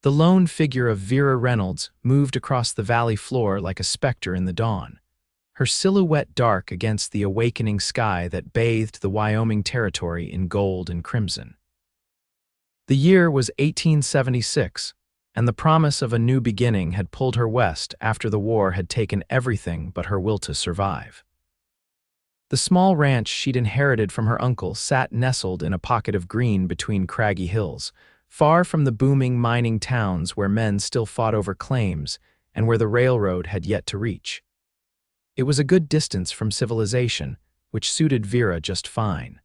The lone figure of Vera Reynolds moved across the valley floor like a specter in the dawn, her silhouette dark against the awakening sky that bathed the Wyoming Territory in gold and crimson. The year was 1876, and the promise of a new beginning had pulled her west after the war had taken everything but her will to survive. The small ranch she'd inherited from her uncle sat nestled in a pocket of green between craggy hills, far from the booming mining towns where men still fought over claims and where the railroad had yet to reach. It was a good distance from civilization, which suited Vera just fine.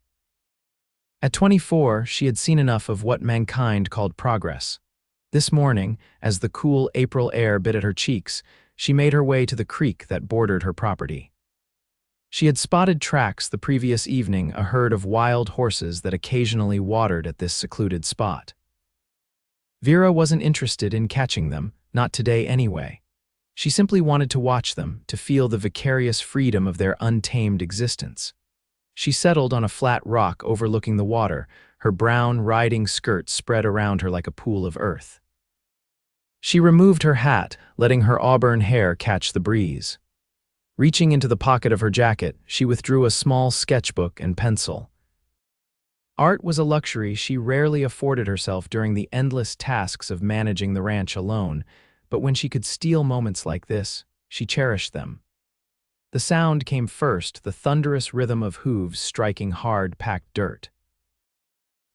At 24, she had seen enough of what mankind called progress. This morning, as the cool April air bit at her cheeks, she made her way to the creek that bordered her property. She had spotted tracks the previous evening, a herd of wild horses that occasionally watered at this secluded spot. Vera wasn't interested in catching them, not today anyway. She simply wanted to watch them, to feel the vicarious freedom of their untamed existence. She settled on a flat rock overlooking the water, her brown riding skirt spread around her like a pool of earth. She removed her hat, letting her auburn hair catch the breeze. Reaching into the pocket of her jacket, she withdrew a small sketchbook and pencil. Art was a luxury she rarely afforded herself during the endless tasks of managing the ranch alone, but when she could steal moments like this, she cherished them. The sound came first, the thunderous rhythm of hooves striking hard, packed dirt.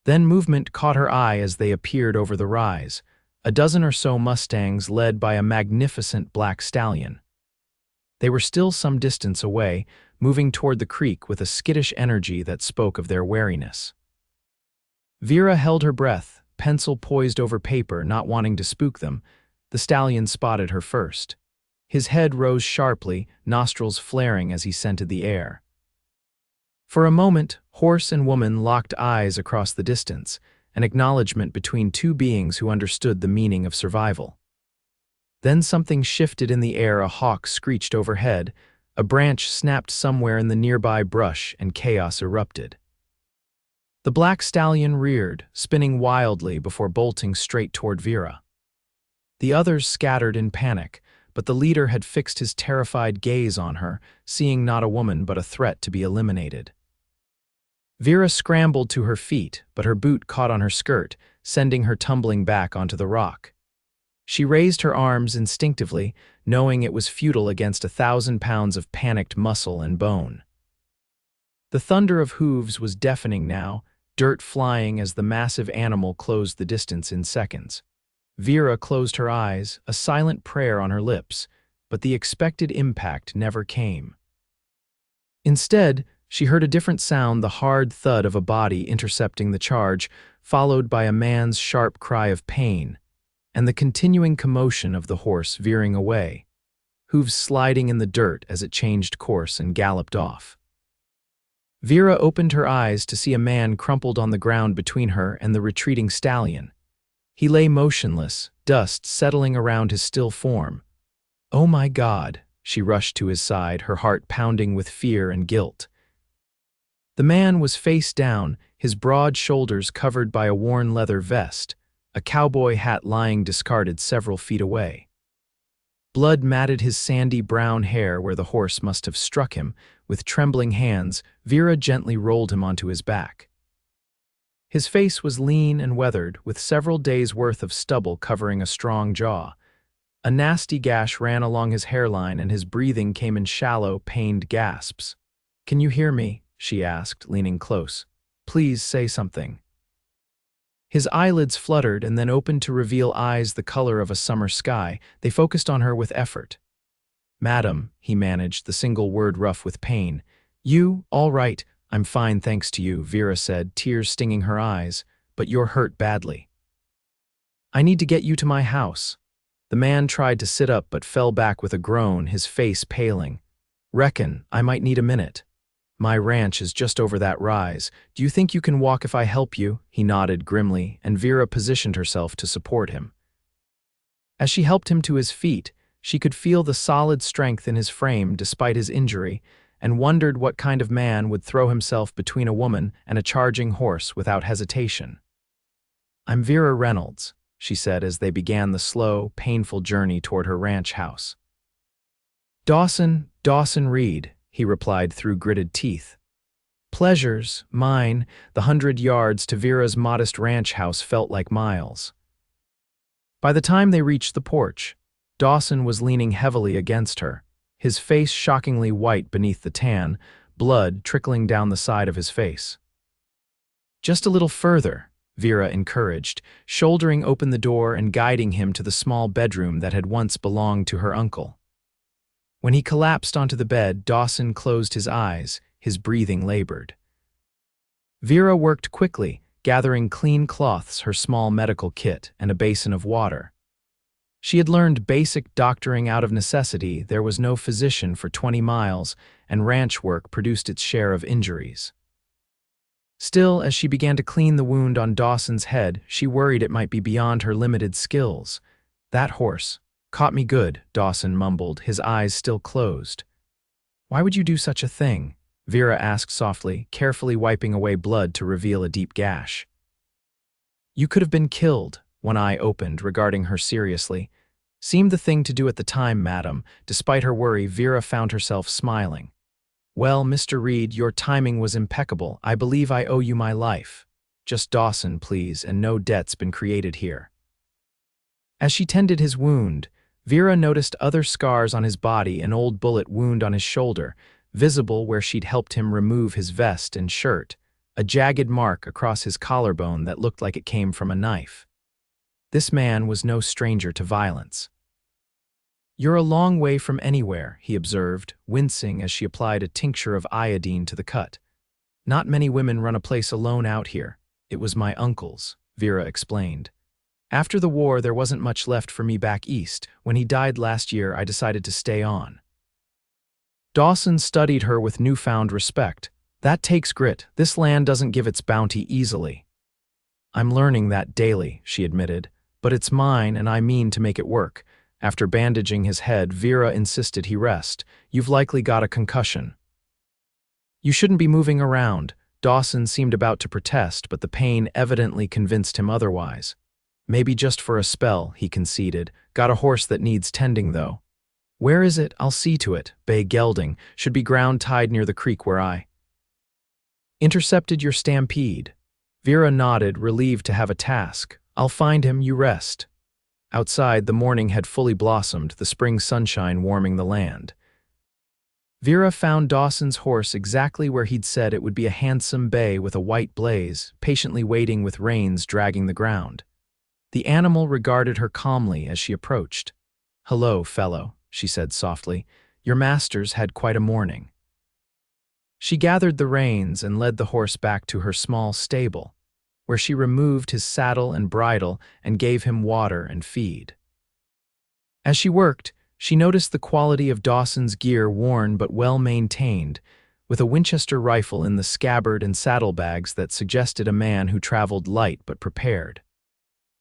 Then movement caught her eye as they appeared over the rise, a dozen or so mustangs led by a magnificent black stallion. They were still some distance away, moving toward the creek with a skittish energy that spoke of their wariness. Vera held her breath, pencil poised over paper, not wanting to spook them. The stallion spotted her first. His head rose sharply, nostrils flaring as he scented the air. For a moment, horse and woman locked eyes across the distance, an acknowledgement between two beings who understood the meaning of survival. Then something shifted in the air, a hawk screeched overhead, a branch snapped somewhere in the nearby brush, and chaos erupted. The black stallion reared, spinning wildly before bolting straight toward Vera. The others scattered in panic, but the leader had fixed his terrified gaze on her, seeing not a woman but a threat to be eliminated. Vera scrambled to her feet, but her boot caught on her skirt, sending her tumbling back onto the rock. She raised her arms instinctively, knowing it was futile against 1,000 pounds of panicked muscle and bone. The thunder of hooves was deafening now, dirt flying as the massive animal closed the distance in seconds. Vera closed her eyes, a silent prayer on her lips, but the expected impact never came. Instead, she heard a different sound, the hard thud of a body intercepting the charge, followed by a man's sharp cry of pain, and the continuing commotion of the horse veering away, hooves sliding in the dirt as it changed course and galloped off. Vera opened her eyes to see a man crumpled on the ground between her and the retreating stallion. He lay motionless, dust settling around his still form. "Oh my God," she rushed to his side, her heart pounding with fear and guilt. The man was face down, his broad shoulders covered by a worn leather vest, a cowboy hat lying discarded several feet away. Blood matted his sandy brown hair where the horse must have struck him. With trembling hands, Vera gently rolled him onto his back. His face was lean and weathered, with several days' worth of stubble covering a strong jaw. A nasty gash ran along his hairline and his breathing came in shallow, pained gasps. "Can you hear me?" she asked, leaning close. "Please say something." His eyelids fluttered and then opened to reveal eyes the color of a summer sky. They focused on her with effort. "Madam," he managed, the single word rough with pain. "You, all right, I'm fine thanks to you," Vera said, tears stinging her eyes, "but you're hurt badly. I need to get you to my house." The man tried to sit up but fell back with a groan, his face paling. "Reckon I might need a minute. My ranch is just over that rise. Do you think you can walk if I help you?" He nodded grimly, and Vera positioned herself to support him. As she helped him to his feet, she could feel the solid strength in his frame despite his injury, and wondered what kind of man would throw himself between a woman and a charging horse without hesitation. "I'm Vera Reynolds," she said as they began the slow, painful journey toward her ranch house. Dawson Reed, he replied through gritted teeth. Pleasures, mine, the 100 yards to Vera's modest ranch house felt like miles. By the time they reached the porch, Dawson was leaning heavily against her, his face shockingly white beneath the tan, blood trickling down the side of his face. Just a little further, Vera encouraged, shouldering open the door and guiding him to the small bedroom that had once belonged to her uncle. When he collapsed onto the bed, Dawson closed his eyes, his breathing labored. Vera worked quickly, gathering clean cloths, her small medical kit, and a basin of water. She had learned basic doctoring out of necessity. There was no physician for 20 miles, and ranch work produced its share of injuries. Still, as she began to clean the wound on Dawson's head, she worried it might be beyond her limited skills. That horse caught me good, Dawson mumbled, his eyes still closed. Why would you do such a thing? Vera asked softly, carefully wiping away blood to reveal a deep gash. You could have been killed, one eye opened, regarding her seriously. Seemed the thing to do at the time, madam. Despite her worry, Vera found herself smiling. Well, Mr. Reed, your timing was impeccable. I believe I owe you my life. Just Dawson, please, and no debt's been created here. As she tended his wound, Vera noticed other scars on his body, an old bullet wound on his shoulder, visible where she'd helped him remove his vest and shirt, a jagged mark across his collarbone that looked like it came from a knife. This man was no stranger to violence. You're a long way from anywhere, he observed, wincing as she applied a tincture of iodine to the cut. Not many women run a place alone out here. It was my uncle's, Vera explained. After the war, there wasn't much left for me back east. When he died last year, I decided to stay on. Dawson studied her with newfound respect. That takes grit. This land doesn't give its bounty easily. I'm learning that daily, she admitted, but it's mine and I mean to make it work. After bandaging his head, Vera insisted he rest. You've likely got a concussion. You shouldn't be moving around. Dawson seemed about to protest, but the pain evidently convinced him otherwise. Maybe just for a spell, he conceded. Got a horse that needs tending, though. Where is it? I'll see to it. Bay gelding. Should be ground tied near the creek where I intercepted your stampede. Vera nodded, relieved to have a task. I'll find him, you rest. Outside, the morning had fully blossomed, the spring sunshine warming the land. Vera found Dawson's horse exactly where he'd said it would be, a handsome bay with a white blaze, patiently waiting with reins dragging the ground. The animal regarded her calmly as she approached. Hello, fellow, she said softly. Your master's had quite a morning. She gathered the reins and led the horse back to her small stable, where she removed his saddle and bridle and gave him water and feed. As she worked, she noticed the quality of Dawson's gear, worn but well-maintained, with a Winchester rifle in the scabbard and saddlebags that suggested a man who traveled light but prepared.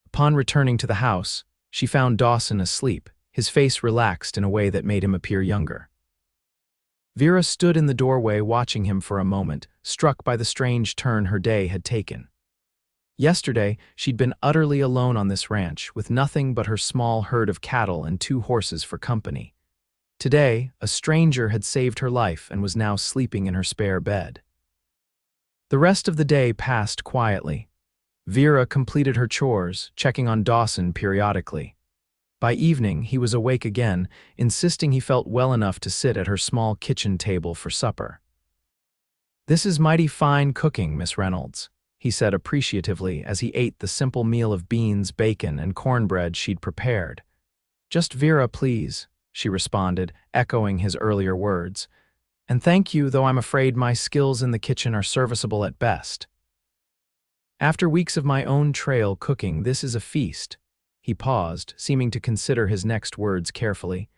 Upon returning to the house, she found Dawson asleep, his face relaxed in a way that made him appear younger. Vera stood in the doorway watching him for a moment, struck by the strange turn her day had taken. Yesterday, she'd been utterly alone on this ranch, with nothing but her small herd of cattle and 2 horses for company. Today, a stranger had saved her life and was now sleeping in her spare bed. The rest of the day passed quietly. Vera completed her chores, checking on Dawson periodically. By evening, he was awake again, insisting he felt well enough to sit at her small kitchen table for supper. This is mighty fine cooking, Miss Reynolds, he said appreciatively as he ate the simple meal of beans, bacon, and cornbread she'd prepared. Just Vera, please, she responded, echoing his earlier words. And thank you, though I'm afraid my skills in the kitchen are serviceable at best. After weeks of my own trail cooking, this is a feast. He paused, seeming to consider his next words carefully.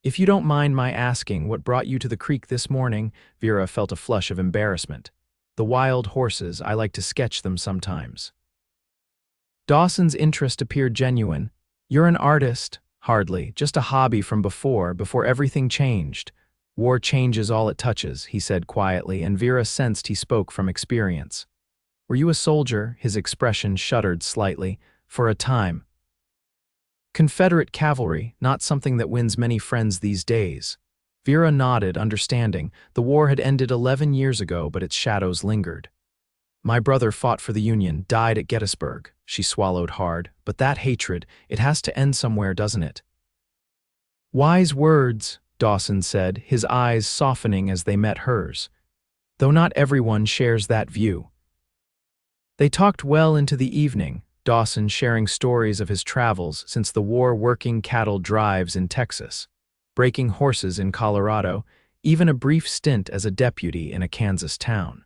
If you don't mind my asking what brought you to the creek this morning, Vera felt a flush of embarrassment. The wild horses, I like to sketch them sometimes. Dawson's interest appeared genuine. You're an artist? Hardly, just a hobby from before everything changed. War changes all it touches, he said quietly, and Vera sensed he spoke from experience. Were you a soldier? His expression shuddered slightly. For a time. Confederate cavalry, not something that wins many friends these days. Vera nodded, understanding. The war had ended 11 years ago, but its shadows lingered. My brother fought for the Union, died at Gettysburg. She swallowed hard. But that hatred, it has to end somewhere, doesn't it? Wise words, Dawson said, his eyes softening as they met hers. Though not everyone shares that view. They talked well into the evening, Dawson sharing stories of his travels since the war, working cattle drives in Texas, breaking horses in Colorado, even a brief stint as a deputy in a Kansas town.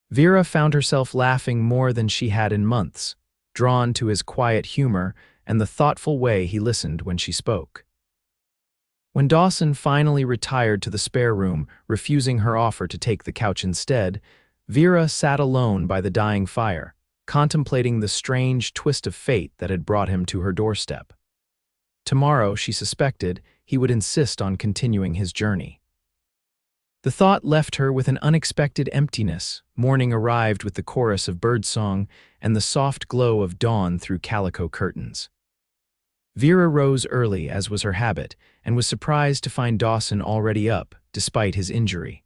Vera found herself laughing more than she had in months, drawn to his quiet humor and the thoughtful way he listened when she spoke. When Dawson finally retired to the spare room, refusing her offer to take the couch instead, Vera sat alone by the dying fire, contemplating the strange twist of fate that had brought him to her doorstep. Tomorrow, she suspected, he would insist on continuing his journey. The thought left her with an unexpected emptiness. Morning arrived with the chorus of birdsong and the soft glow of dawn through calico curtains. Vera rose early, as was her habit, and was surprised to find Dawson already up, despite his injury.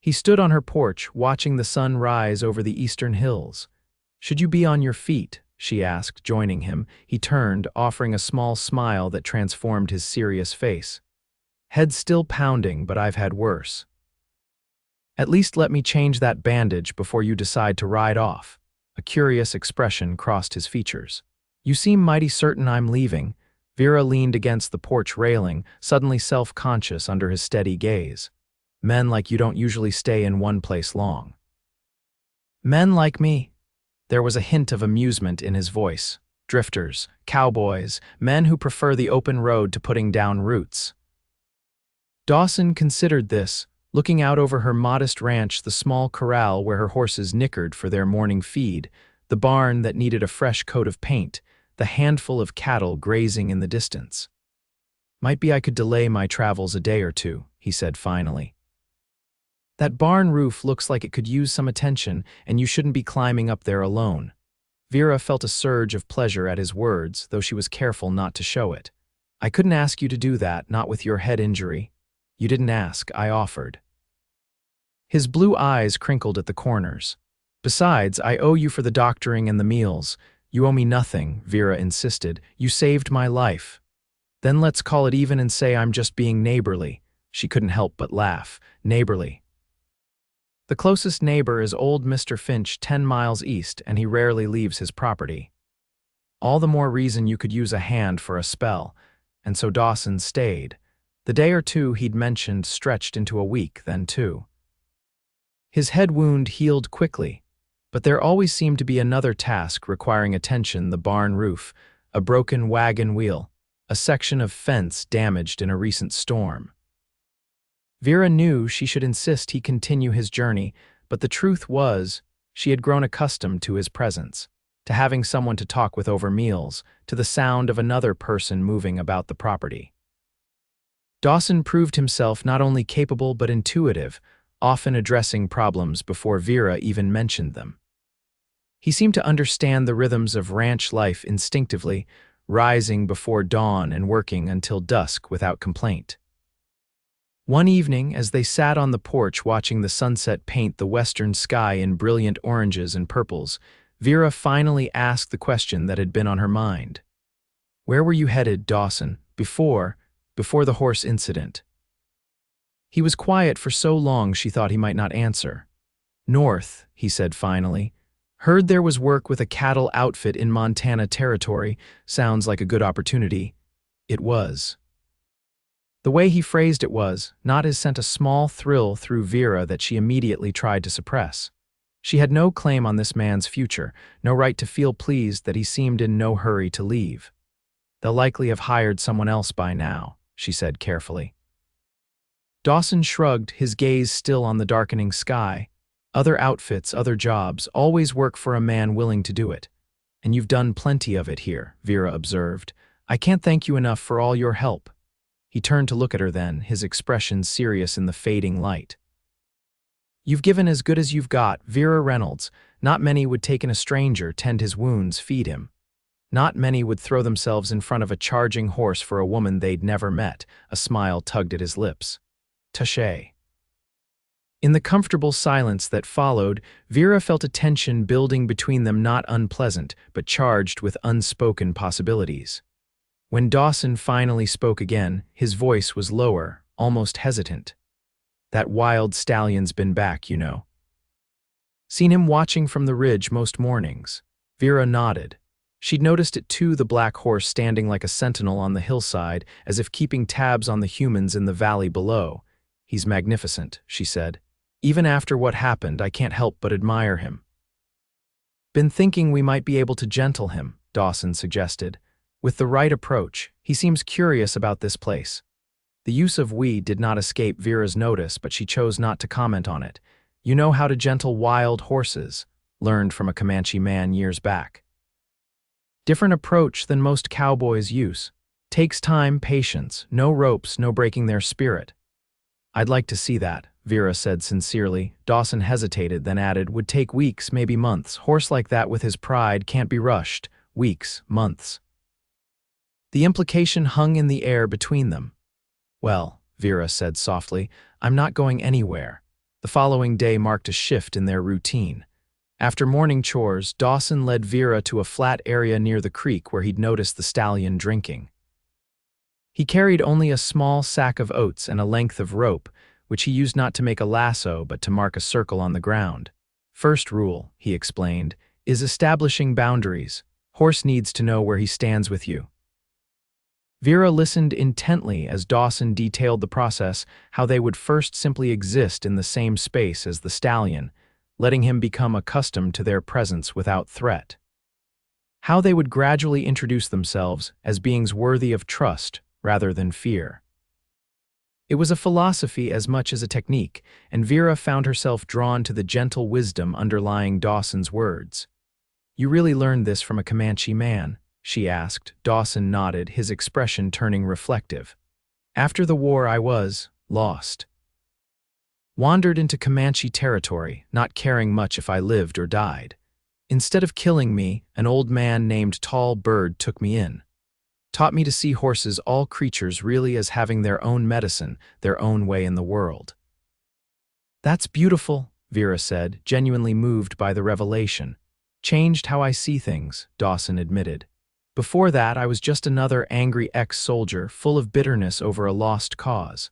He stood on her porch, watching the sun rise over the eastern hills. "Should you be on your feet?" she asked, joining him. He turned, offering a small smile that transformed his serious face. "Head still pounding, but I've had worse. At least let me change that bandage before you decide to ride off." A curious expression crossed his features. "You seem mighty certain I'm leaving." Vera leaned against the porch railing, suddenly self-conscious under his steady gaze. "Men like you don't usually stay in one place long." "Men like me?" There was a hint of amusement in his voice. "Drifters, cowboys, men who prefer the open road to putting down roots." Dawson considered this, looking out over her modest ranch, the small corral where her horses nickered for their morning feed, the barn that needed a fresh coat of paint, the handful of cattle grazing in the distance. "Might be I could delay my travels a day or two," he said finally. "That barn roof looks like it could use some attention, and you shouldn't be climbing up there alone." Vera felt a surge of pleasure at his words, though she was careful not to show it. "I couldn't ask you to do that, not with your head injury." "You didn't ask, I offered." His blue eyes crinkled at the corners. "Besides, I owe you for the doctoring and the meals." "You owe me nothing," Vera insisted. "You saved my life." "Then let's call it even and say I'm just being neighborly." She couldn't help but laugh. "Neighborly. The closest neighbor is old Mr. Finch 10 miles east, and he rarely leaves his property. All the more reason you could use a hand for a spell." And so Dawson stayed. The day or two he'd mentioned stretched into a week, then 2. His head wound healed quickly, but there always seemed to be another task requiring attention: the barn roof, a broken wagon wheel, a section of fence damaged in a recent storm. Vera knew she should insist he continue his journey, but the truth was, she had grown accustomed to his presence, to having someone to talk with over meals, to the sound of another person moving about the property. Dawson proved himself not only capable but intuitive, often addressing problems before Vera even mentioned them. He seemed to understand the rhythms of ranch life instinctively, rising before dawn and working until dusk without complaint. One evening, as they sat on the porch watching the sunset paint the western sky in brilliant oranges and purples, Vera finally asked the question that had been on her mind. "Where were you headed, Dawson, before the horse incident?" He was quiet for so long she thought he might not answer. "North," he said finally. "Heard there was work with a cattle outfit in Montana Territory. Sounds like a good opportunity." It was. The way he phrased it was, not as sent a small thrill through Vera that she immediately tried to suppress. She had no claim on this man's future, no right to feel pleased that he seemed in no hurry to leave. "They'll likely have hired someone else by now," she said carefully. Dawson shrugged, his gaze still on the darkening sky. "Other outfits, other jobs, always work for a man willing to do it. And you've done plenty of it here," Vera observed. "I can't thank you enough for all your help." He turned to look at her then, his expression serious in the fading light. "You've given as good as you've got, Vera Reynolds. Not many would take in a stranger, tend his wounds, feed him." Not many would throw themselves in front of a charging horse for a woman they'd never met. A smile tugged at his lips. Touché. In the comfortable silence that followed, Vera felt a tension building between them, not unpleasant, but charged with unspoken possibilities. When Dawson finally spoke again, his voice was lower, almost hesitant. "That wild stallion's been back, you know. Seen him watching from the ridge most mornings." Vera nodded. She'd noticed it too, the black horse standing like a sentinel on the hillside, as if keeping tabs on the humans in the valley below. "He's magnificent," she said. "Even after what happened, I can't help but admire him." "Been thinking we might be able to gentle him," Dawson suggested. "With the right approach, he seems curious about this place." The use of "we" did not escape Vera's notice, but she chose not to comment on it. "You know how to gentle wild horses," learned from a Comanche man years back. "Different approach than most cowboys use. Takes time, patience, no ropes, no breaking their spirit." "I'd like to see that," Vera said sincerely. Dawson hesitated, then added, "Would take weeks, maybe months. Horse like that with his pride can't be rushed. Weeks, months." The implication hung in the air between them. "Well," Vera said softly, "I'm not going anywhere." The following day marked a shift in their routine. After morning chores, Dawson led Vera to a flat area near the creek where he'd noticed the stallion drinking. He carried only a small sack of oats and a length of rope, which he used not to make a lasso but to mark a circle on the ground. "First rule," he explained, "is establishing boundaries. Horse needs to know where he stands with you." Vera listened intently as Dawson detailed the process, how they would first simply exist in the same space as the stallion, letting him become accustomed to their presence without threat. How they would gradually introduce themselves as beings worthy of trust rather than fear. It was a philosophy as much as a technique, and Vera found herself drawn to the gentle wisdom underlying Dawson's words. "You really learned this from a Comanche man?" she asked. Dawson nodded, his expression turning reflective. "After the war I was lost. Wandered into Comanche territory, not caring much if I lived or died. Instead of killing me, an old man named Tall Bird took me in. Taught me to see horses, all creatures, really as having their own medicine, their own way in the world." "That's beautiful," Vera said, genuinely moved by the revelation. "Changed how I see things," Dawson admitted. "Before that, I was just another angry ex-soldier, full of bitterness over a lost cause."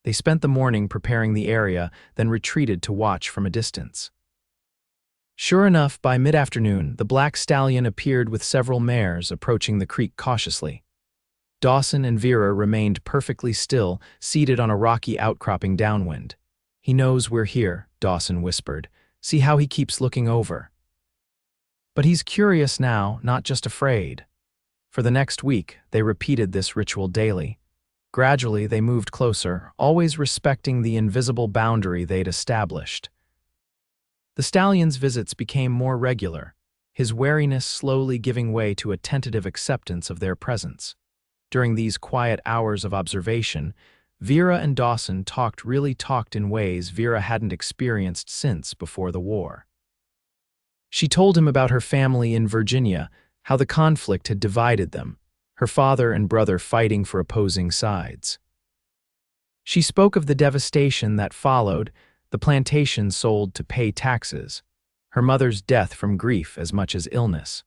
They spent the morning preparing the area, then retreated to watch from a distance. Sure enough, by mid-afternoon, the black stallion appeared with several mares, approaching the creek cautiously. Dawson and Vera remained perfectly still, seated on a rocky outcropping downwind. "He knows we're here," Dawson whispered. "See how he keeps looking over." But he's curious now, not just afraid. For the next week, they repeated this ritual daily. Gradually, they moved closer, always respecting the invisible boundary they'd established. The stallion's visits became more regular, his wariness slowly giving way to a tentative acceptance of their presence. During these quiet hours of observation, Vera and Dawson really talked in ways Vera hadn't experienced since before the war. She told him about her family in Virginia, how the conflict had divided them, her father and brother fighting for opposing sides. She spoke of the devastation that followed, the plantation sold to pay taxes, her mother's death from grief as much as illness,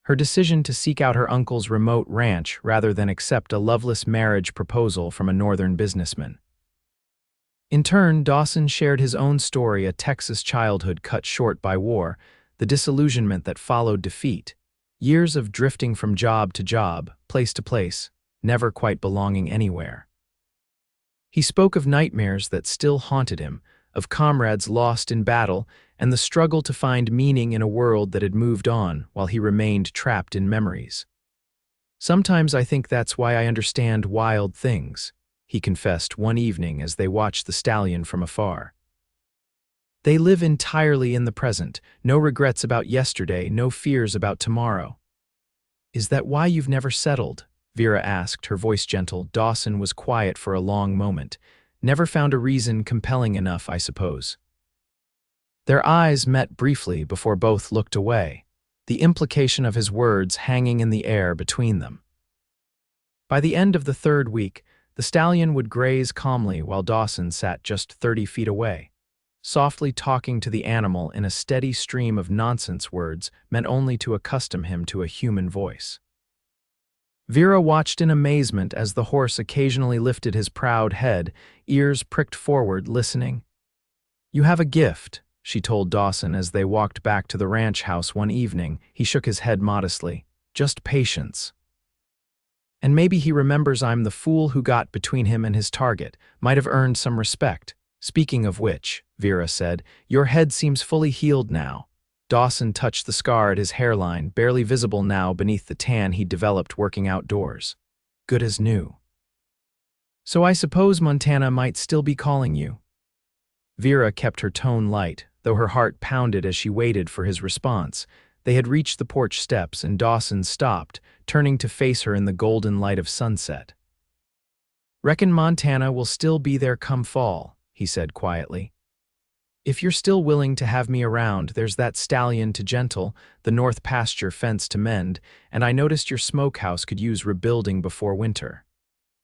her decision to seek out her uncle's remote ranch rather than accept a loveless marriage proposal from a northern businessman. In turn, Dawson shared his own story, a Texas childhood cut short by war, the disillusionment that followed defeat, years of drifting from job to job, place to place, never quite belonging anywhere. He spoke of nightmares that still haunted him, of comrades lost in battle, and the struggle to find meaning in a world that had moved on while he remained trapped in memories. "Sometimes I think that's why I understand wild things," he confessed one evening as they watched the stallion from afar. "They live entirely in the present, no regrets about yesterday, no fears about tomorrow." "Is that why you've never settled?" Vera asked, her voice gentle. Dawson was quiet for a long moment. "Never found a reason compelling enough, I suppose." Their eyes met briefly before both looked away. the implication of his words hanging in the air between them. By the end of the third week, the stallion would graze calmly while Dawson sat just 30 feet away, softly talking to the animal in a steady stream of nonsense words meant only to accustom him to a human voice. Vera watched in amazement as the horse occasionally lifted his proud head, ears pricked forward, listening. "You have a gift," she told Dawson as they walked back to the ranch house one evening. He shook his head modestly. "Just patience. And maybe he remembers I'm the fool who got between him and his target, might have earned some respect. Speaking of which," Vera said, "your head seems fully healed now." Dawson touched the scar at his hairline, barely visible now beneath the tan he'd developed working outdoors. "Good as new. So I suppose Montana might still be calling you." Vera kept her tone light, though her heart pounded as she waited for his response. They had reached the porch steps and Dawson stopped, turning to face her in the golden light of sunset. "Reckon Montana will still be there come fall," he said quietly. "If you're still willing to have me around, there's that stallion to gentle, the north pasture fence to mend, and I noticed your smokehouse could use rebuilding before winter."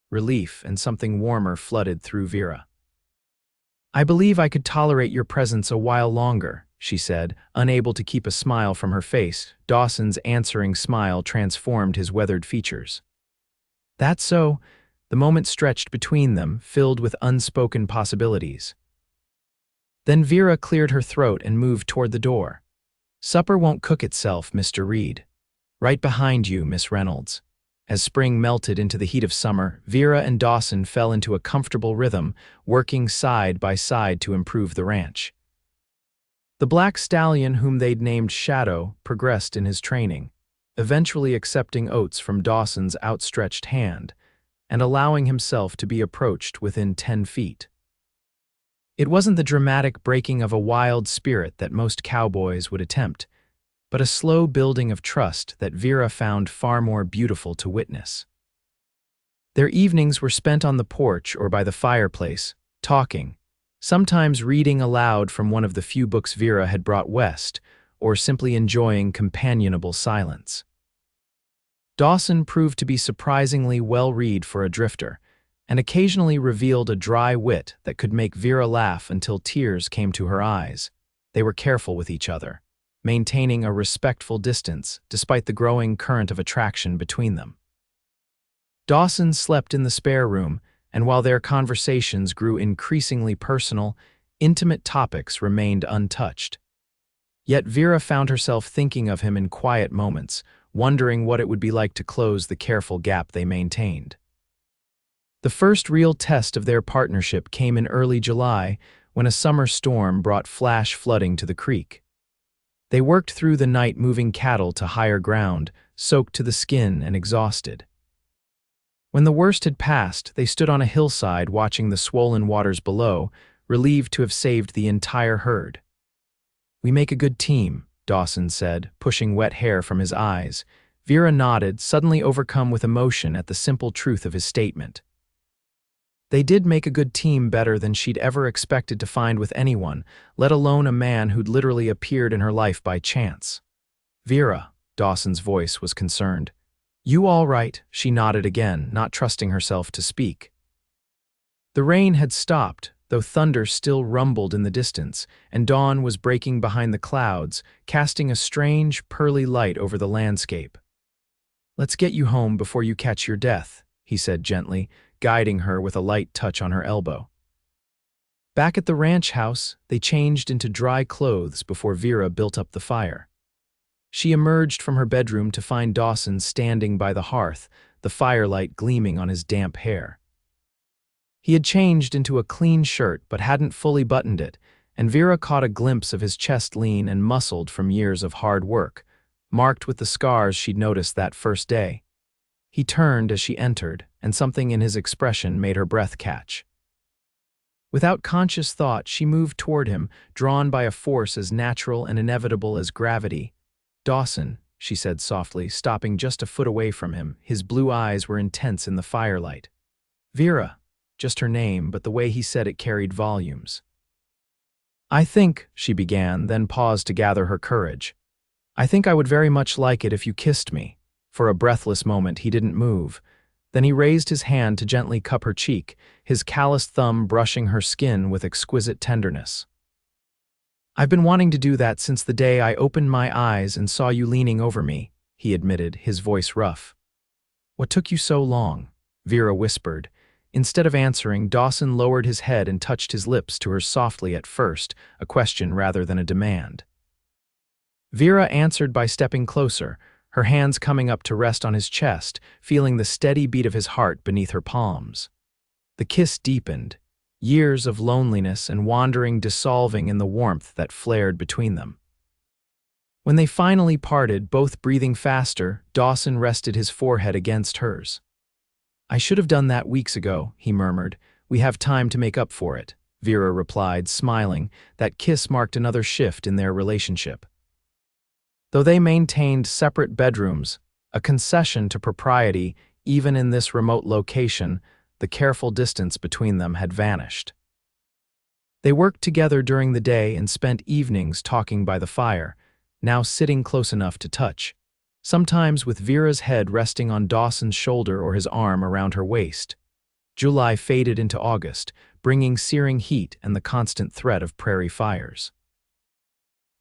Relief and something warmer flooded through Vera. "I believe I could tolerate your presence a while longer," she said, unable to keep a smile from her face. Dawson's answering smile transformed his weathered features. "That's so." The moment stretched between them, filled with unspoken possibilities. Then Vera cleared her throat and moved toward the door. "Supper won't cook itself, Mr. Reed. Right behind you, Miss Reynolds." As spring melted into the heat of summer, Vera and Dawson fell into a comfortable rhythm, working side by side to improve the ranch. The black stallion, whom they'd named Shadow, progressed in his training, eventually accepting oats from Dawson's outstretched hand and allowing himself to be approached within 10 feet. It wasn't the dramatic breaking of a wild spirit that most cowboys would attempt, but a slow building of trust that Vera found far more beautiful to witness. Their evenings were spent on the porch or by the fireplace, talking, sometimes reading aloud from one of the few books Vera had brought west, or simply enjoying companionable silence. Dawson proved to be surprisingly well-read for a drifter, and occasionally revealed a dry wit that could make Vera laugh until tears came to her eyes. They were careful with each other, maintaining a respectful distance despite the growing current of attraction between them. Dawson slept in the spare room, and while their conversations grew increasingly personal, intimate topics remained untouched. Yet Vera found herself thinking of him in quiet moments, wondering what it would be like to close the careful gap they maintained. The first real test of their partnership came in early July, when a summer storm brought flash flooding to the creek. They worked through the night moving cattle to higher ground, soaked to the skin and exhausted. When the worst had passed, they stood on a hillside watching the swollen waters below, relieved to have saved the entire herd. "We make a good team," Dawson said, pushing wet hair from his eyes. Vera nodded, suddenly overcome with emotion at the simple truth of his statement. They did make a good team, better than she'd ever expected to find with anyone, let alone a man who'd literally appeared in her life by chance. "Vera," Dawson's voice was concerned. "You all right?" She nodded again, not trusting herself to speak. The rain had stopped, though thunder still rumbled in the distance, and dawn was breaking behind the clouds, casting a strange, pearly light over the landscape. "Let's get you home before you catch your death," he said gently, guiding her with a light touch on her elbow. Back at the ranch house, they changed into dry clothes before Vera built up the fire. She emerged from her bedroom to find Dawson standing by the hearth, the firelight gleaming on his damp hair. He had changed into a clean shirt but hadn't fully buttoned it, and Vera caught a glimpse of his chest lean and muscled from years of hard work, marked with the scars she'd noticed that first day. He turned as she entered, and something in his expression made her breath catch. Without conscious thought, she moved toward him, drawn by a force as natural and inevitable as gravity. "Dawson," she said softly, stopping just a foot away from him. His blue eyes were intense in the firelight. "Vera," just her name, but the way he said it carried volumes. "I think," she began, then paused to gather her courage. I think I would very much like it if you kissed me. For a breathless moment, he didn't move. Then he raised his hand to gently cup her cheek, his calloused thumb brushing her skin with exquisite tenderness. I've been wanting to do that since the day I opened my eyes and saw you leaning over me, he admitted, his voice rough. What took you so long? Vera whispered. Instead of answering, Dawson lowered his head and touched his lips to hers softly at first, a question rather than a demand. Vera answered by stepping closer, her hands coming up to rest on his chest, feeling the steady beat of his heart beneath her palms. The kiss deepened, years of loneliness and wandering dissolving in the warmth that flared between them. When they finally parted, both breathing faster, Dawson rested his forehead against hers. I should have done that weeks ago, he murmured. We have time to make up for it, Vera replied, smiling. That kiss marked another shift in their relationship. Though they maintained separate bedrooms, a concession to propriety even in this remote location, the careful distance between them had vanished. They worked together during the day and spent evenings talking by the fire, now sitting close enough to touch, sometimes with Vera's head resting on Dawson's shoulder or his arm around her waist. July faded into August, bringing searing heat and the constant threat of prairie fires.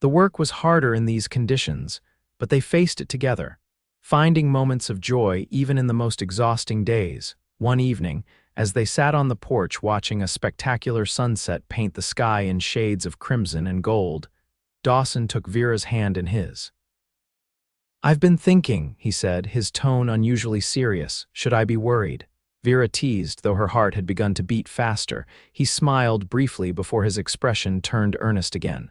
The work was harder in these conditions, but they faced it together, finding moments of joy even in the most exhausting days. One evening, as they sat on the porch watching a spectacular sunset paint the sky in shades of crimson and gold, Dawson took Vera's hand in his. I've been thinking, he said, his tone unusually serious. Should I be worried? Vera teased, though her heart had begun to beat faster. He smiled briefly before his expression turned earnest again.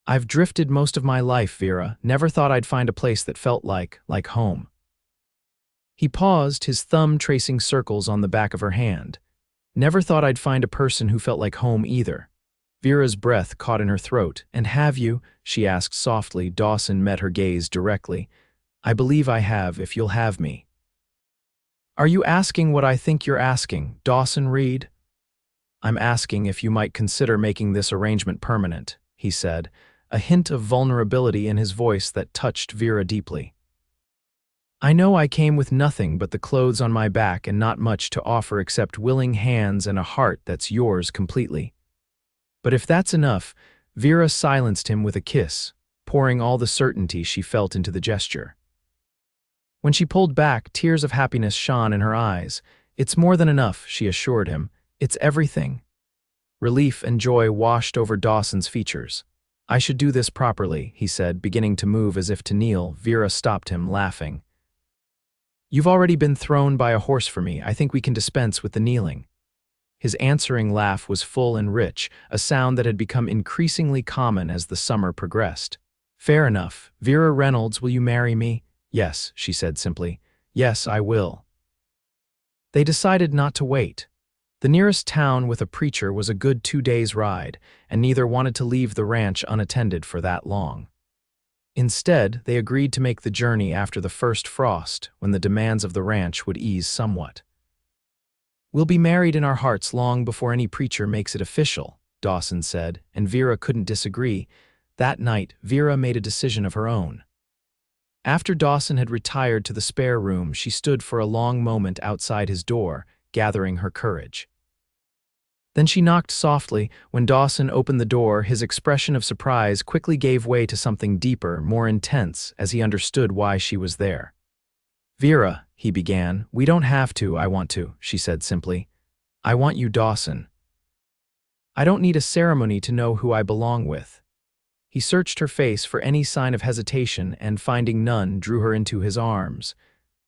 I've drifted most of my life, Vera. Never thought I'd find a place that felt like home. He paused, his thumb tracing circles on the back of her hand. Never thought I'd find a person who felt like home either. Vera's breath caught in her throat. And have you? She asked softly. Dawson met her gaze directly. I believe I have, if you'll have me. Are you asking what I think you're asking, Dawson Reed? I'm asking if you might consider making this arrangement permanent, he said, a hint of vulnerability in his voice that touched Vera deeply. I know I came with nothing but the clothes on my back and not much to offer except willing hands and a heart that's yours completely. But if that's enough, Vera silenced him with a kiss, pouring all the certainty she felt into the gesture. When she pulled back, tears of happiness shone in her eyes. It's more than enough, she assured him. It's everything. Relief and joy washed over Dawson's features. I should do this properly, he said, beginning to move as if to kneel. Vera stopped him, laughing. You've already been thrown by a horse for me. I think we can dispense with the kneeling. His answering laugh was full and rich, a sound that had become increasingly common as the summer progressed. Fair enough. Vera Reynolds, will you marry me? Yes, she said simply. Yes, I will. They decided not to wait. The nearest town with a preacher was a good 2 days' ride, and neither wanted to leave the ranch unattended for that long. Instead, they agreed to make the journey after the first frost, when the demands of the ranch would ease somewhat. We'll be married in our hearts long before any preacher makes it official, Dawson said, and Vera couldn't disagree. That night, Vera made a decision of her own. After Dawson had retired to the spare room, she stood for a long moment outside his door, gathering her courage. Then she knocked softly. When Dawson opened the door, his expression of surprise quickly gave way to something deeper, more intense, as he understood why she was there. Vera, he began. We don't have to, I want to, she said simply. I want you, Dawson. I don't need a ceremony to know who I belong with. He searched her face for any sign of hesitation and, finding none, drew her into his arms.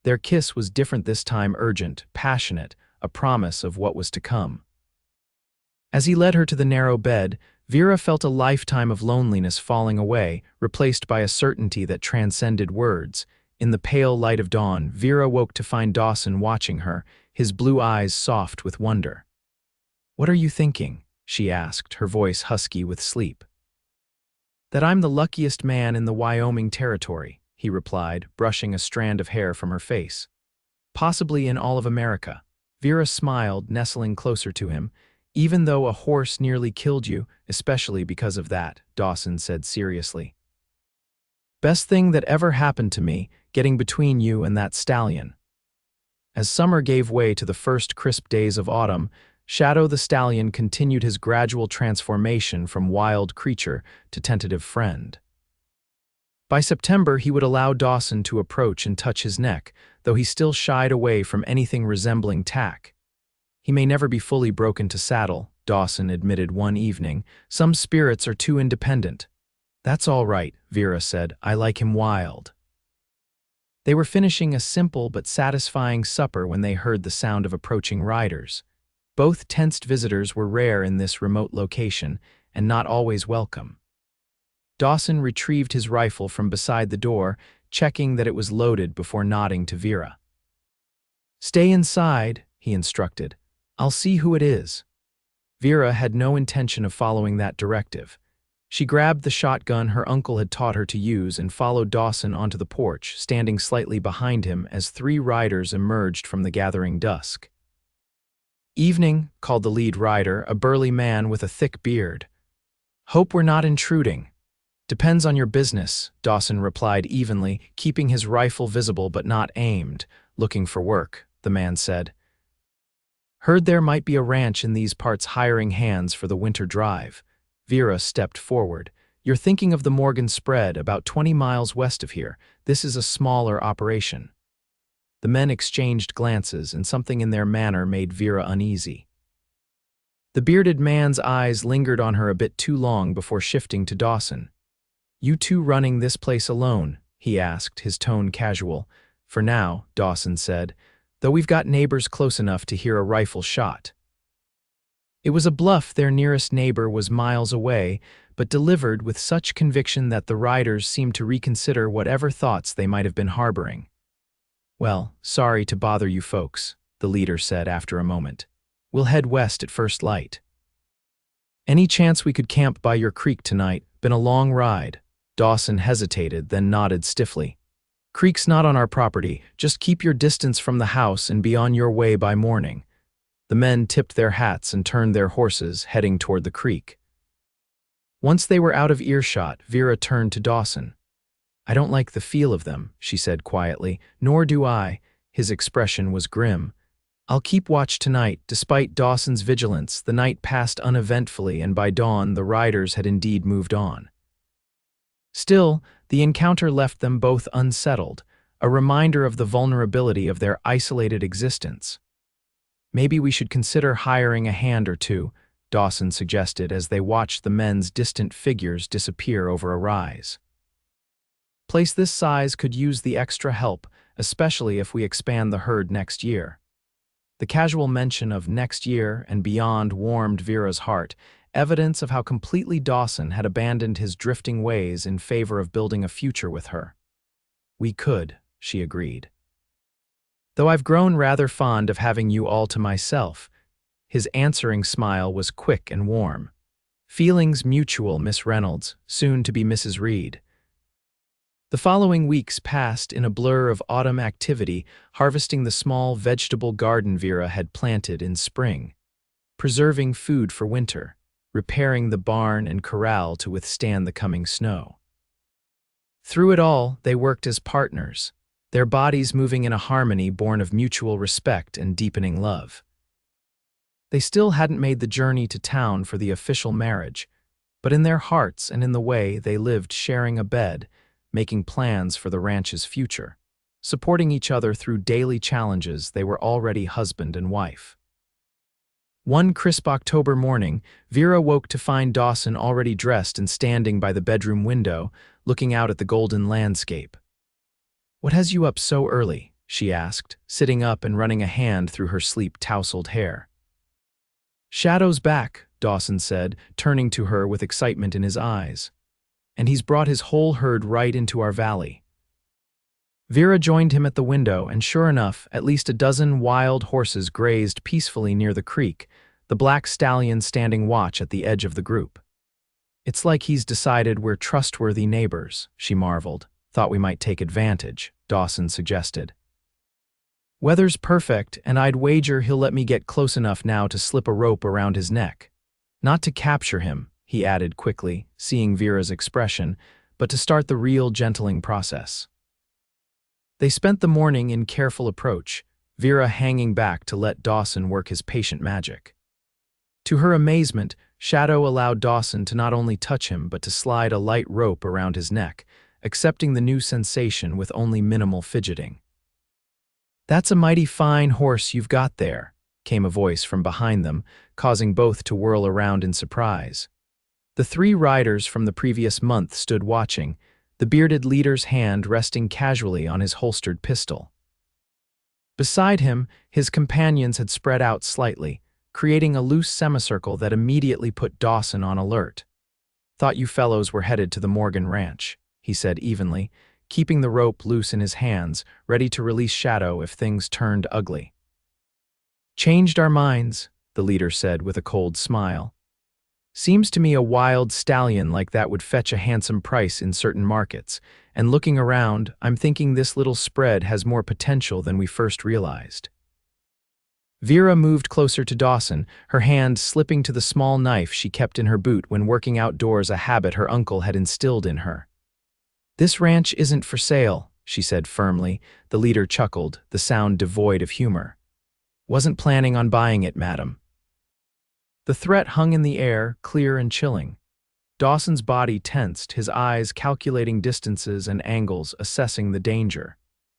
Their kiss was different this time, urgent, passionate, a promise of what was to come. As he led her to the narrow bed, Vera felt a lifetime of loneliness falling away, replaced by a certainty that transcended words. In the pale light of dawn, Vera woke to find Dawson watching her, his blue eyes soft with wonder. What are you thinking? She asked, her voice husky with sleep. That I'm the luckiest man in the Wyoming Territory, he replied, brushing a strand of hair from her face. Possibly in all of America. Vera smiled, nestling closer to him. Even though a horse nearly killed you, especially because of that, Dawson said seriously. Best thing that ever happened to me, getting between you and that stallion." As summer gave way to the first crisp days of autumn, Shadow the stallion continued his gradual transformation from wild creature to tentative friend. By September, he would allow Dawson to approach and touch his neck, though he still shied away from anything resembling tack. "He may never be fully broken to saddle," Dawson admitted one evening. "Some spirits are too independent." "That's all right," Vera said. "I like him wild." They were finishing a simple but satisfying supper when they heard the sound of approaching riders. Both tensed visitors were rare in this remote location, and not always welcome. Dawson retrieved his rifle from beside the door, checking that it was loaded before nodding to Vera. "Stay inside," he instructed. "I'll see who it is." Vera had no intention of following that directive. She grabbed the shotgun her uncle had taught her to use and followed Dawson onto the porch, standing slightly behind him as 3 riders emerged from the gathering dusk. "Evening," called the lead rider, a burly man with a thick beard. "Hope we're not intruding." "Depends on your business," Dawson replied evenly, keeping his rifle visible but not aimed. "Looking for work," the man said. "Heard there might be a ranch in these parts hiring hands for the winter drive." Vera stepped forward. "You're thinking of the Morgan Spread, about 20 miles west of here. This is a smaller operation." The men exchanged glances, and something in their manner made Vera uneasy. The bearded man's eyes lingered on her a bit too long before shifting to Dawson. "You two running this place alone?" he asked, his tone casual. "For now," Dawson said, "though we've got neighbors close enough to hear a rifle shot." It was a bluff their nearest neighbor was miles away, but delivered with such conviction that the riders seemed to reconsider whatever thoughts they might have been harboring. "Well, sorry to bother you folks," the leader said after a moment. "We'll head west at first light." "Any chance we could camp by your creek tonight? Been a long ride." Dawson hesitated, then nodded stiffly. "Creek's not on our property. Just keep your distance from the house and be on your way by morning." The men tipped their hats and turned their horses, heading toward the creek. Once they were out of earshot, Vera turned to Dawson. "I don't like the feel of them," she said quietly. "Nor do I." His expression was grim. "I'll keep watch tonight." Despite Dawson's vigilance, the night passed uneventfully, and by dawn the riders had indeed moved on. Still, the encounter left them both unsettled, a reminder of the vulnerability of their isolated existence. "Maybe we should consider hiring a hand or two," Dawson suggested as they watched the men's distant figures disappear over a rise. "Place this size could use the extra help, especially if we expand the herd next year." The casual mention of next year and beyond warmed Vera's heart, evidence of how completely Dawson had abandoned his drifting ways in favor of building a future with her. "We could," she agreed. "Though I've grown rather fond of having you all to myself." His answering smile was quick and warm. "Feelings mutual, Miss Reynolds, soon to be Mrs. Reed." The following weeks passed in a blur of autumn activity, harvesting the small vegetable garden Vera had planted in spring, preserving food for winter, repairing the barn and corral to withstand the coming snow. Through it all, they worked as partners, their bodies moving in a harmony born of mutual respect and deepening love. They still hadn't made the journey to town for the official marriage, but in their hearts and in the way they lived sharing a bed, making plans for the ranch's future. Supporting each other through daily challenges, they were already husband and wife. One crisp October morning, Vera woke to find Dawson already dressed and standing by the bedroom window, looking out at the golden landscape. "What has you up so early?" she asked, sitting up and running a hand through her sleep-tousled hair. "Shadow's back," Dawson said, turning to her with excitement in his eyes. "And he's brought his whole herd right into our valley." Vera joined him at the window, and sure enough, at least a dozen wild horses grazed peacefully near the creek, the black stallion standing watch at the edge of the group. "It's like he's decided we're trustworthy neighbors," she marveled. "Thought we might take advantage," Dawson suggested. "Weather's perfect, and I'd wager he'll let me get close enough now to slip a rope around his neck. Not to capture him," he added quickly, seeing Vera's expression, but to start the real gentling process. They spent the morning in careful approach, Vera hanging back to let Dawson work his patient magic. To her amazement, Shadow allowed Dawson to not only touch him but to slide a light rope around his neck, accepting the new sensation with only minimal fidgeting. "That's a mighty fine horse you've got there," came a voice from behind them, causing both to whirl around in surprise. The three riders from the previous month stood watching, the bearded leader's hand resting casually on his holstered pistol. Beside him, his companions had spread out slightly, creating a loose semicircle that immediately put Dawson on alert. "Thought you fellows were headed to the Morgan Ranch," he said evenly, keeping the rope loose in his hands, ready to release Shadow if things turned ugly. "Changed our minds," the leader said with a cold smile. "Seems to me a wild stallion like that would fetch a handsome price in certain markets, and looking around, I'm thinking this little spread has more potential than we first realized." Vera moved closer to Dawson, her hand slipping to the small knife she kept in her boot when working outdoors, a habit her uncle had instilled in her. "This ranch isn't for sale," she said firmly. The leader chuckled, the sound devoid of humor. "Wasn't planning on buying it, madam." The threat hung in the air, clear and chilling. Dawson's body tensed, his eyes calculating distances and angles, assessing the danger.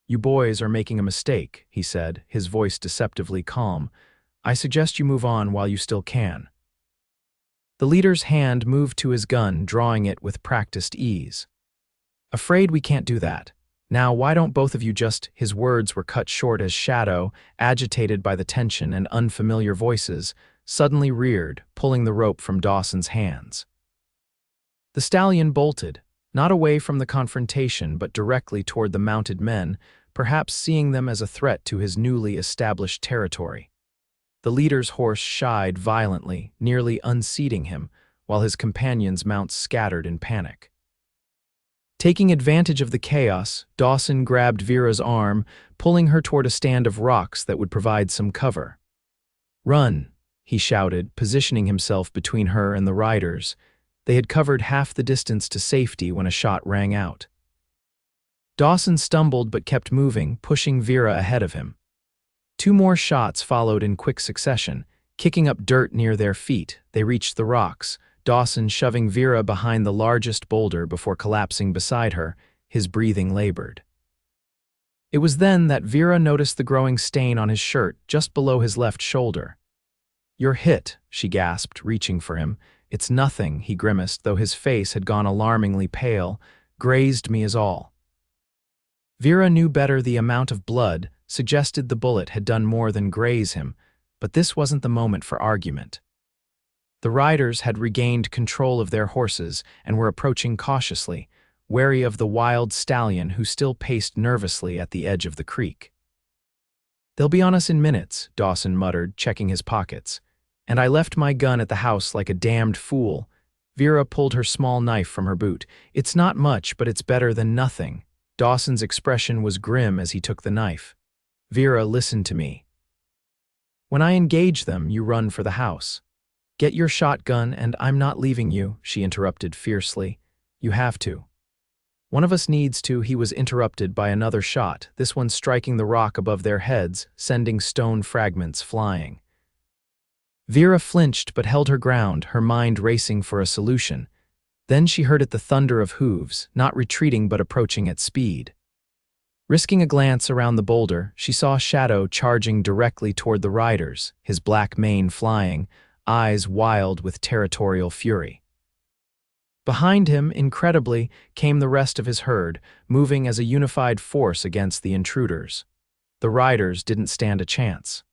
"You boys are making a mistake," he said, his voice deceptively calm. "I suggest you move on while you still can." The leader's hand moved to his gun, drawing it with practiced ease. "Afraid we can't do that. Now, why don't both of you just—" His words were cut short as Shadow, agitated by the tension and unfamiliar voices, suddenly reared, pulling the rope from Dawson's hands. The stallion bolted, not away from the confrontation but directly toward the mounted men, perhaps seeing them as a threat to his newly established territory. The leader's horse shied violently, nearly unseating him, while his companions' mounts scattered in panic. Taking advantage of the chaos, Dawson grabbed Vera's arm, pulling her toward a stand of rocks that would provide some cover. "Run," he shouted, positioning himself between her and the riders. They had covered half the distance to safety when a shot rang out. Dawson stumbled but kept moving, pushing Vera ahead of him. Two more shots followed in quick succession. Kicking up dirt near their feet, they reached the rocks, Dawson shoving Vera behind the largest boulder before collapsing beside her, his breathing labored. It was then that Vera noticed the growing stain on his shirt just below his left shoulder. "You're hit," she gasped, reaching for him. "It's nothing," he grimaced, though his face had gone alarmingly pale. "Grazed me is all." Vera knew better. The amount of blood suggested the bullet had done more than graze him, but this wasn't the moment for argument. The riders had regained control of their horses and were approaching cautiously, wary of the wild stallion who still paced nervously at the edge of the creek. "They'll be on us in minutes," Dawson muttered, checking his pockets. "And I left my gun at the house like a damned fool." Vera pulled her small knife from her boot. "It's not much, but it's better than nothing." Dawson's expression was grim as he took the knife. "Vera, listen to me. When I engage them, you run for the house. Get your shotgun, and I'm not leaving you," she interrupted fiercely. "You have to." "One of us needs to." He was interrupted by another shot, this one striking the rock above their heads, sending stone fragments flying. Vera flinched but held her ground, her mind racing for a solution. Then she heard the thunder of hooves, not retreating but approaching at speed. Risking a glance around the boulder, she saw Shadow charging directly toward the riders, his black mane flying, eyes wild with territorial fury. Behind him, incredibly, came the rest of his herd, moving as a unified force against the intruders. The riders didn't stand a chance.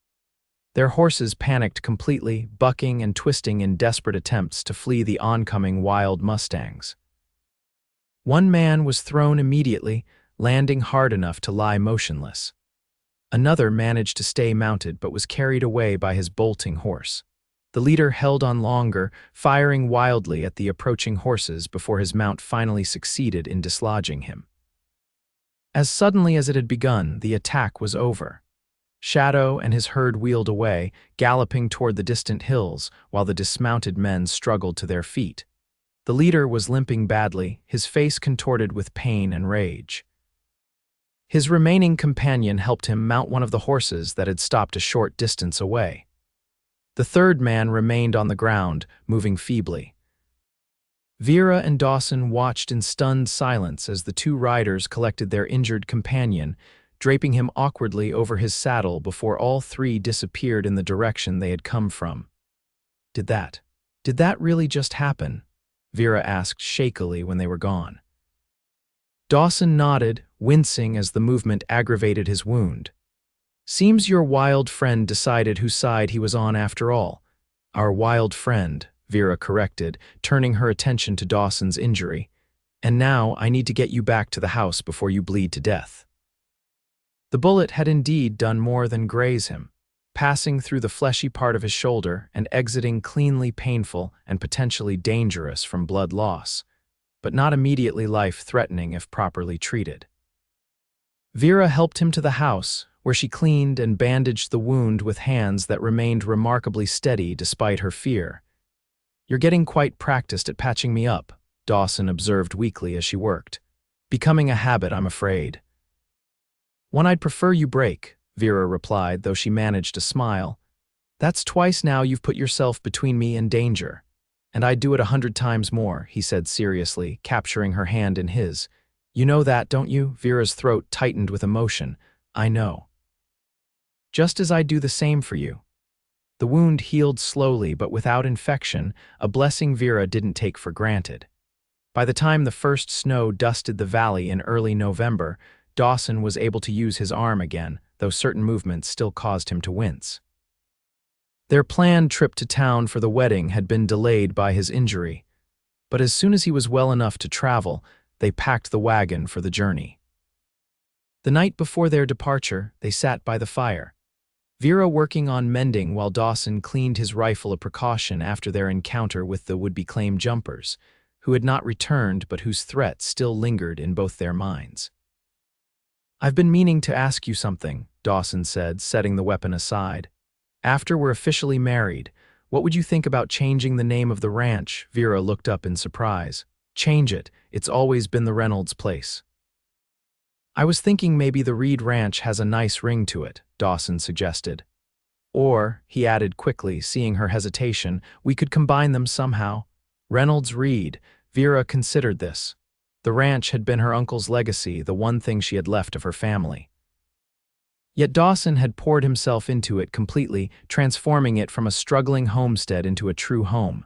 Their horses panicked completely, bucking and twisting in desperate attempts to flee the oncoming wild mustangs. One man was thrown immediately, landing hard enough to lie motionless. Another managed to stay mounted but was carried away by his bolting horse. The leader held on longer, firing wildly at the approaching horses before his mount finally succeeded in dislodging him. As suddenly as it had begun, the attack was over. Shadow and his herd wheeled away, galloping toward the distant hills, while the dismounted men struggled to their feet. The leader was limping badly, his face contorted with pain and rage. His remaining companion helped him mount one of the horses that had stopped a short distance away. The third man remained on the ground, moving feebly. Vera and Dawson watched in stunned silence as the two riders collected their injured companion, draping him awkwardly over his saddle before all three disappeared in the direction they had come from. Did that really just happen? Vera asked shakily when they were gone. Dawson nodded, wincing as the movement aggravated his wound. Seems your wild friend decided whose side he was on after all. Our wild friend, Vera corrected, turning her attention to Dawson's injury. And now I need to get you back to the house before you bleed to death. The bullet had indeed done more than graze him, passing through the fleshy part of his shoulder and exiting cleanly painful and potentially dangerous from blood loss, but not immediately life-threatening if properly treated. Vera helped him to the house, where she cleaned and bandaged the wound with hands that remained remarkably steady despite her fear. You're getting quite practiced at patching me up, Dawson observed weakly as she worked. Becoming a habit, I'm afraid. One I'd prefer you break, Vera replied, though she managed to smile. That's twice now you've put yourself between me and danger. And I'd do it 100 times more, he said seriously, capturing her hand in his. You know that, don't you? Vera's throat tightened with emotion. I know. Just as I'd do the same for you. The wound healed slowly but without infection, a blessing Vera didn't take for granted. By the time the first snow dusted the valley in early November, Dawson was able to use his arm again, though certain movements still caused him to wince. Their planned trip to town for the wedding had been delayed by his injury, but as soon as he was well enough to travel, they packed the wagon for the journey. The night before their departure, they sat by the fire, Vera working on mending while Dawson cleaned his rifle a precaution after their encounter with the would-be claim jumpers, who had not returned but whose threat still lingered in both their minds. I've been meaning to ask you something, Dawson said, setting the weapon aside. After we're officially married, what would you think about changing the name of the ranch? Vera looked up in surprise. Change it. It's always been the Reynolds place. I was thinking maybe the Reed Ranch has a nice ring to it, Dawson suggested. Or, he added quickly, seeing her hesitation, we could combine them somehow. Reynolds Reed. Vera considered this. The ranch had been her uncle's legacy, the one thing she had left of her family. Yet Dawson had poured himself into it completely, transforming it from a struggling homestead into a true home.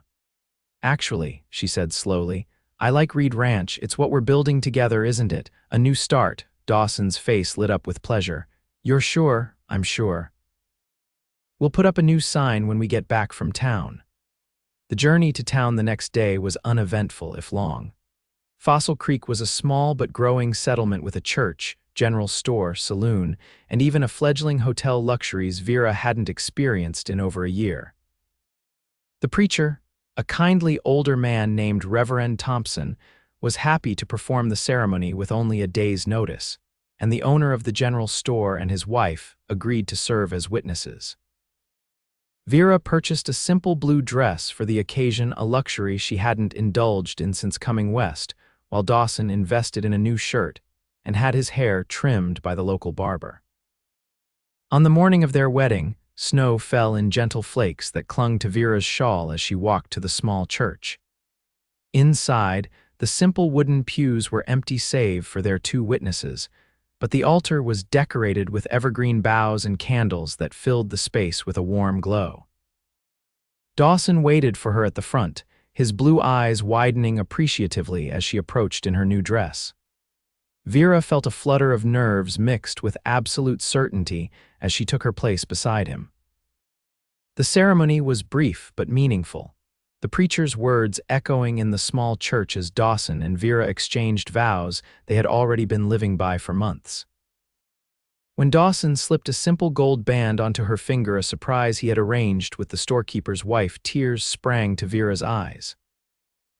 Actually, she said slowly, I like Reed Ranch. It's what we're building together, isn't it? A new start. Dawson's face lit up with pleasure. You're sure? I'm sure. We'll put up a new sign when we get back from town. The journey to town the next day was uneventful, if long. Fossil Creek was a small but growing settlement with a church, general store, saloon, and even a fledgling hotel luxuries Vera hadn't experienced in over a year. The preacher, a kindly older man named Reverend Thompson, was happy to perform the ceremony with only a day's notice, and the owner of the general store and his wife agreed to serve as witnesses. Vera purchased a simple blue dress for the occasion, a luxury she hadn't indulged in since coming west, while Dawson invested in a new shirt and had his hair trimmed by the local barber. On the morning of their wedding, snow fell in gentle flakes that clung to Vera's shawl as she walked to the small church. Inside, the simple wooden pews were empty save for their two witnesses, but the altar was decorated with evergreen boughs and candles that filled the space with a warm glow. Dawson waited for her at the front, his blue eyes widening appreciatively as she approached in her new dress. Vera felt a flutter of nerves mixed with absolute certainty as she took her place beside him. The ceremony was brief but meaningful, the preacher's words echoing in the small church as Dawson and Vera exchanged vows they had already been living by for months. When Dawson slipped a simple gold band onto her finger, a surprise he had arranged with the storekeeper's wife, tears sprang to Vera's eyes.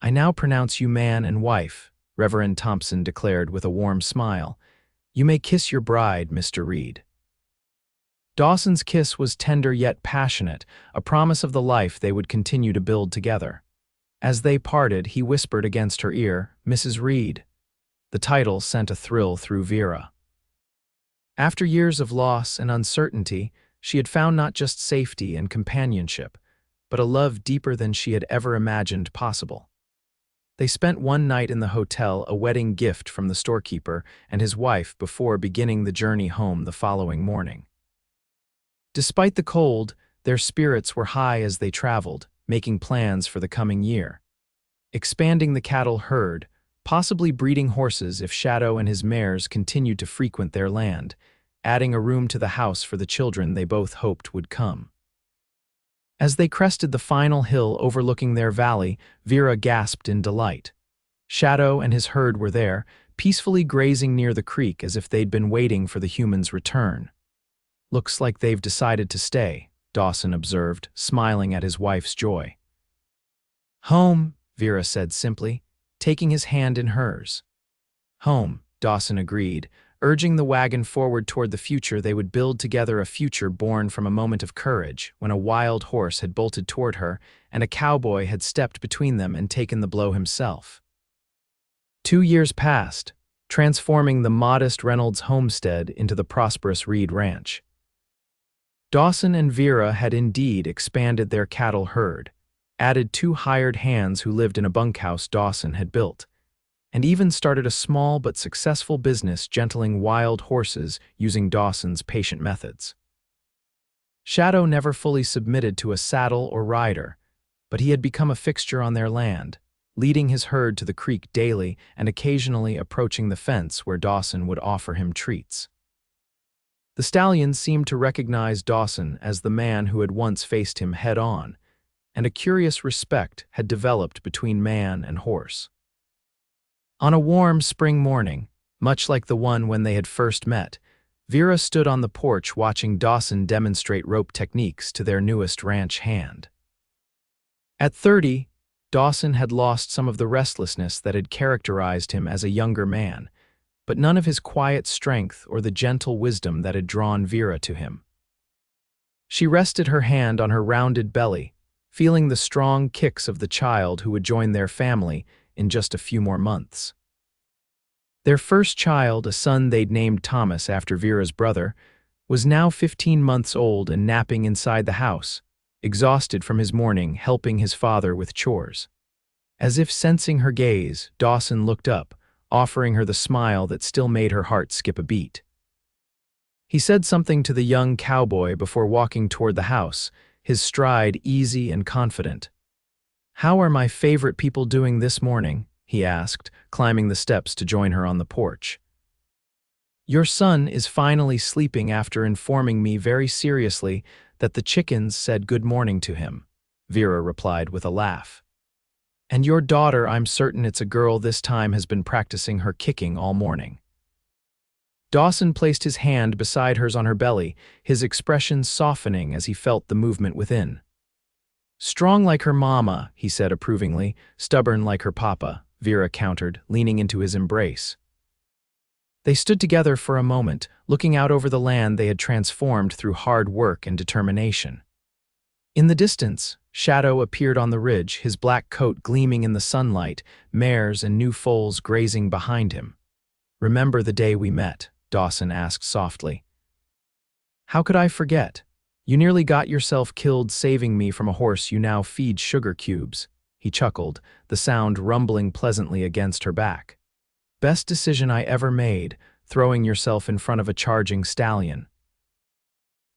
I now pronounce you man and wife, Reverend Thompson declared with a warm smile. You may kiss your bride, Mr. Reed. Dawson's kiss was tender yet passionate, a promise of the life they would continue to build together. As they parted, he whispered against her ear, "Mrs. Reed." The title sent a thrill through Vera. After years of loss and uncertainty, she had found not just safety and companionship, but a love deeper than she had ever imagined possible. They spent one night in the hotel, a wedding gift from the storekeeper and his wife, before beginning the journey home the following morning. Despite the cold, their spirits were high as they traveled, making plans for the coming year. Expanding the cattle herd, possibly breeding horses if Shadow and his mares continued to frequent their land, adding a room to the house for the children they both hoped would come. As they crested the final hill overlooking their valley, Vera gasped in delight. Shadow and his herd were there, peacefully grazing near the creek as if they'd been waiting for the humans' return. "Looks like they've decided to stay," Dawson observed, smiling at his wife's joy. "Home," Vera said simply, taking his hand in hers. "Home," Dawson agreed, urging the wagon forward toward the future they would build together, a future born from a moment of courage when a wild horse had bolted toward her and a cowboy had stepped between them and taken the blow himself. 2 years passed, transforming the modest Reynolds homestead into the prosperous Reed Ranch. Dawson and Vera had indeed expanded their cattle herd, added 2 hired hands who lived in a bunkhouse Dawson had built, and even started a small but successful business gentling wild horses using Dawson's patient methods. Shadow never fully submitted to a saddle or rider, but he had become a fixture on their land, leading his herd to the creek daily and occasionally approaching the fence where Dawson would offer him treats. The stallion seemed to recognize Dawson as the man who had once faced him head-on, and a curious respect had developed between man and horse. On a warm spring morning, much like the one when they had first met, Vera stood on the porch watching Dawson demonstrate rope techniques to their newest ranch hand. At 30, Dawson had lost some of the restlessness that had characterized him as a younger man, but none of his quiet strength or the gentle wisdom that had drawn Vera to him. She rested her hand on her rounded belly, feeling the strong kicks of the child who would join their family in just a few more months. Their first child, a son they'd named Thomas after Vera's brother, was now 15 months old and napping inside the house, exhausted from his morning helping his father with chores. As if sensing her gaze, Dawson looked up, offering her the smile that still made her heart skip a beat. He said something to the young cowboy before walking toward the house, his stride easy and confident. "How are my favorite people doing this morning?" he asked, climbing the steps to join her on the porch. "Your son is finally sleeping after informing me very seriously that the chickens said good morning to him," Vera replied with a laugh. "And your daughter, I'm certain it's a girl this time, has been practicing her kicking all morning." Dawson placed his hand beside hers on her belly, his expression softening as he felt the movement within. "Strong like her mama," he said approvingly. "Stubborn like her papa," Vera countered, leaning into his embrace. They stood together for a moment, looking out over the land they had transformed through hard work and determination. In the distance, Shadow appeared on the ridge, his black coat gleaming in the sunlight, mares and new foals grazing behind him. "Remember the day we met?" Dawson asked softly. "How could I forget? You nearly got yourself killed saving me from a horse you now feed sugar cubes," he chuckled, the sound rumbling pleasantly against her back. "Best decision I ever made, throwing yourself in front of a charging stallion."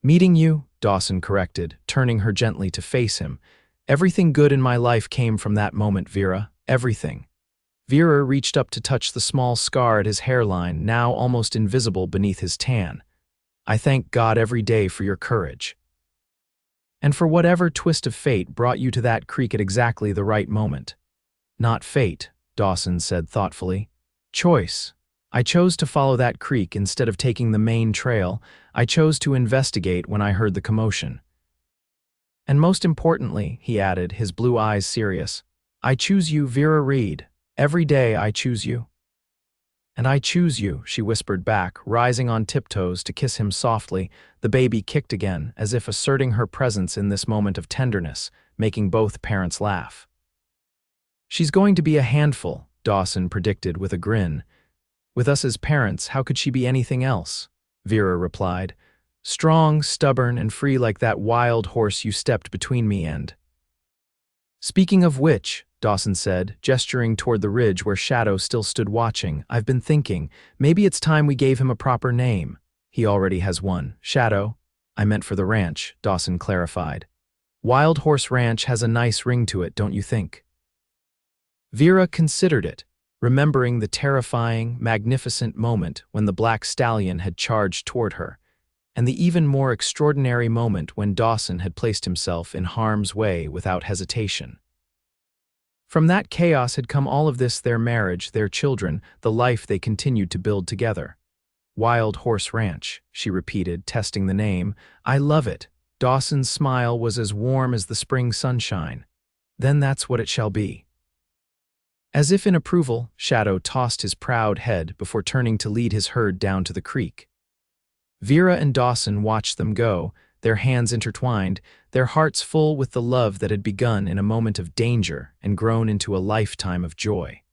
"Meeting you," Dawson corrected, turning her gently to face him. "Everything good in my life came from that moment, Vera. Everything." Vera reached up to touch the small scar at his hairline, now almost invisible beneath his tan. "I thank God every day for your courage. And for whatever twist of fate brought you to that creek at exactly the right moment." "Not fate," Dawson said thoughtfully. "Choice. I chose to follow that creek instead of taking the main trail. I chose to investigate when I heard the commotion. And most importantly," he added, his blue eyes serious, "I choose you, Vera Reed. Every day I choose you." "And I choose you," she whispered back, rising on tiptoes to kiss him softly. The baby kicked again, as if asserting her presence in this moment of tenderness, making both parents laugh. She's going to be a handful, Dawson predicted with a grin. With us as parents, how could she be anything else? Vera replied. Strong, stubborn, and free like that wild horse you stepped between me and. Speaking of which, Dawson said, gesturing toward the ridge where Shadow still stood watching, I've been thinking, maybe it's time we gave him a proper name. He already has one. Shadow. I meant for the ranch, Dawson clarified. Wild Horse Ranch has a nice ring to it, don't you think? Vera considered it, remembering the terrifying, magnificent moment when the black stallion had charged toward her, and the even more extraordinary moment when Dawson had placed himself in harm's way without hesitation. From that chaos had come all of this: their marriage, their children, the life they continued to build together. Wild Horse Ranch, she repeated, testing the name. I love it. Dawson's smile was as warm as the spring sunshine. Then that's what it shall be. As if in approval, Shadow tossed his proud head before turning to lead his herd down to the creek. Vera and Dawson watched them go, their hands intertwined, their hearts full with the love that had begun in a moment of danger and grown into a lifetime of joy.